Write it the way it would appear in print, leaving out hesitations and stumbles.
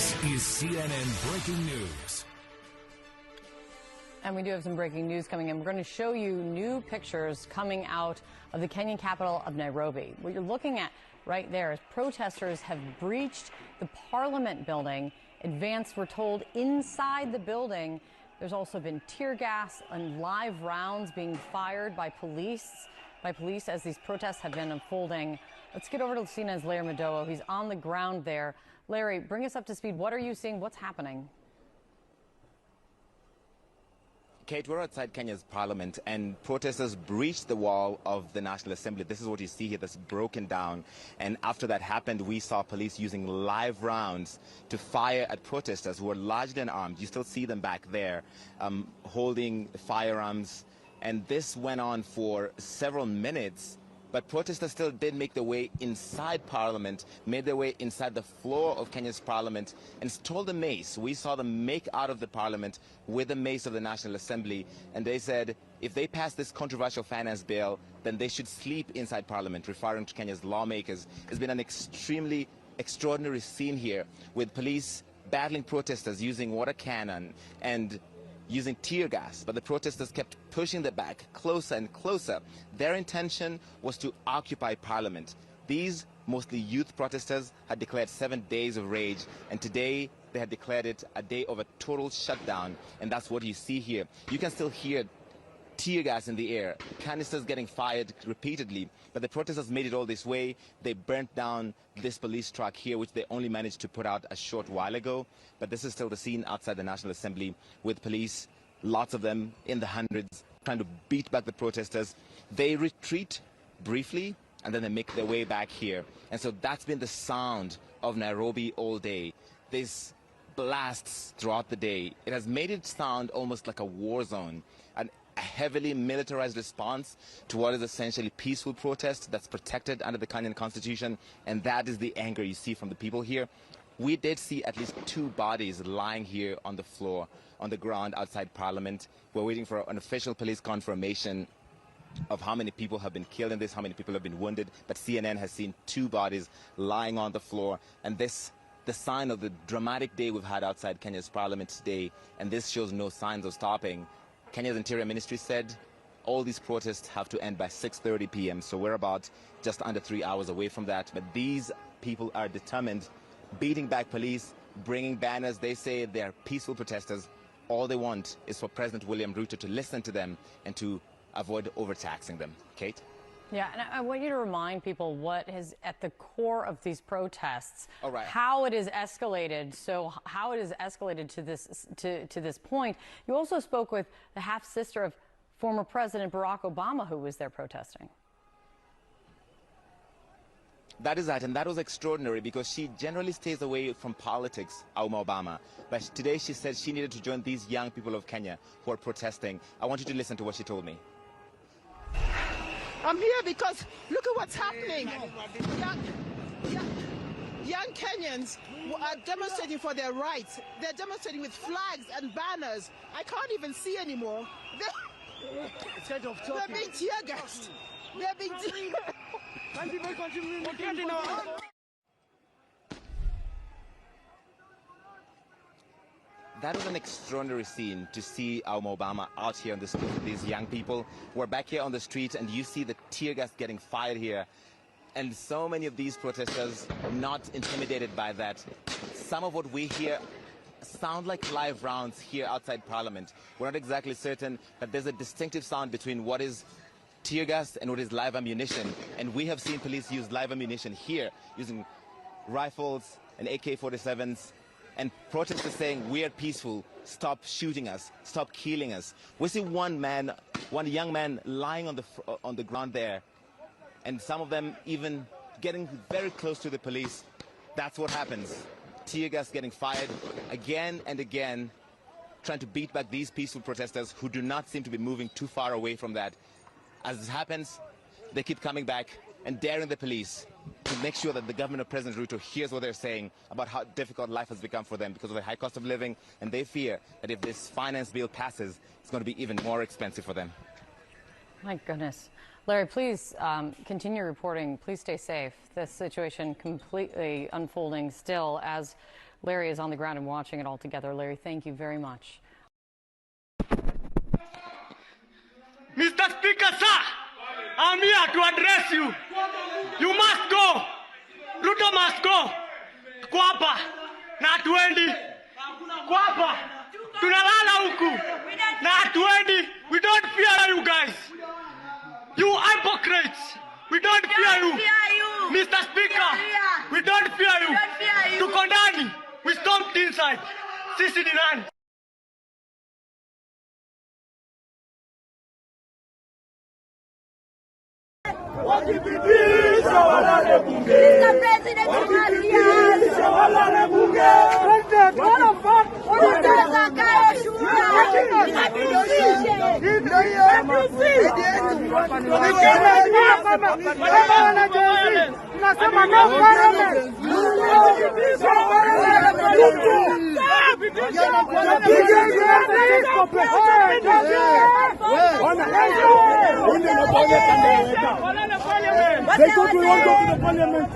This is CNN Breaking News. And we do have some breaking news coming in. We're going to show you new pictures coming out of the Kenyan capital of Nairobi. What you're looking at right there is protesters have breached the Parliament building. Advanced, we're told, inside the building. There's also been tear gas and live rounds being fired by police as these protests have been unfolding. Let's get over to CNN's Larry Madowo. He's on the ground there. Larry, bring us up to speed. What are you seeing? What's happening? Kate, we're outside Kenya's parliament, and protesters breached the wall of the National Assembly. This is what you see here that's broken down. And after that happened, we saw police using live rounds to fire at protesters who were largely unarmed. You still see them back there holding firearms. And this went on for several minutes. But protesters still did make their way inside Parliament, made their way inside the floor of Kenya's Parliament, and stole the mace. We saw them make out of the Parliament with the mace of the National Assembly. And they said if they pass this controversial finance bill, then they should sleep inside Parliament, referring to Kenya's lawmakers. It's been an extremely extraordinary scene here, with police battling protesters using water cannon and using tear gas, but the protesters kept pushing them back closer and closer. Their intention was to occupy Parliament. These mostly youth protesters had declared 7 days of rage, and today they had declared it a day of a total shutdown, and that's what you see here. You can still hear tear gas in the air, canisters getting fired repeatedly, but the protesters made it all this way. They burnt down this police truck here, which they only managed to put out a short while ago. But this is still the scene outside the National Assembly, with police, lots of them in the hundreds, trying to beat back the protesters. They retreat briefly, and then they make their way back here. And so that's been the sound of Nairobi all day. There's blasts throughout the day. It has made it sound almost like a war zone, a heavily militarized response to what is essentially peaceful protest that's protected under the Kenyan Constitution, and that is the anger you see from the people here. We did see at least 2 bodies lying here on the floor, on the ground outside Parliament. We're waiting for an official police confirmation of how many people have been killed in this, how many people have been wounded, but CNN has seen 2 bodies lying on the floor, and this the sign of the dramatic day we've had outside Kenya's Parliament today, and this shows no signs of stopping. Kenya's Interior Ministry said all these protests have to end by 6:30 p.m. So we're about just under 3 hours away from that. But these people are determined, beating back police, bringing banners. They say they're peaceful protesters. All they want is for President William Ruto to listen to them and to avoid overtaxing them. Kate? Yeah, and I want you to remind people what is at the core of these protests, all right, how it is escalated. So how it is escalated to this point. You also spoke with the half-sister of former President Barack Obama, who was there protesting. That is that, and that was extraordinary because she generally stays away from politics, Auma Obama. But today she said she needed to join these young people of Kenya who are protesting. I want you to listen to what she told me. I'm here because look at what's happening. Young Kenyans are demonstrating for their rights. They're demonstrating with flags and banners. I can't even see anymore. They're being tear gassed. They're being tear That was an extraordinary scene to see Auma Obama out here on the street with these young people. We're back here on the street, and you see the tear gas getting fired here. And so many of these protesters not intimidated by that. Some of what we hear sound like live rounds here outside Parliament. We're not exactly certain, but there's a distinctive sound between what is tear gas and what is live ammunition. And we have seen police use live ammunition here, using rifles and AK-47s. And protesters saying, we are peaceful, stop shooting us, stop killing us. We see one young man lying on the ground there, and some of them even getting very close to the police. That's what happens. Tear gas getting fired again and again, trying to beat back these peaceful protesters who do not seem to be moving too far away from that. As this happens, they keep coming back and daring the police to make sure that the government of President Ruto hears what they're saying about how difficult life has become for them because of the high cost of living, and they fear that if this finance bill passes, it's going to be even more expensive for them. My goodness. Larry, please continue reporting. Please stay safe. This situation completely unfolding still as Larry is on the ground and watching it all together. Larry, thank you very much. Mr. Speaker, sir, I'm here to address you. You must go. Ruto must go. Kwapa na hatuendi. Kwapa tunalala huku na hatuendi. We don't fear you guys. You hypocrites. We don't fear you. Mr. Speaker, we don't fear you. Tuko ndani. We stomped inside. Sisi ni nani? Wakipitisha walale bunge. Mr. President, wakipitisha walale bunge. Unataka kae shule. Tunasema no parliament. They go to the parliament.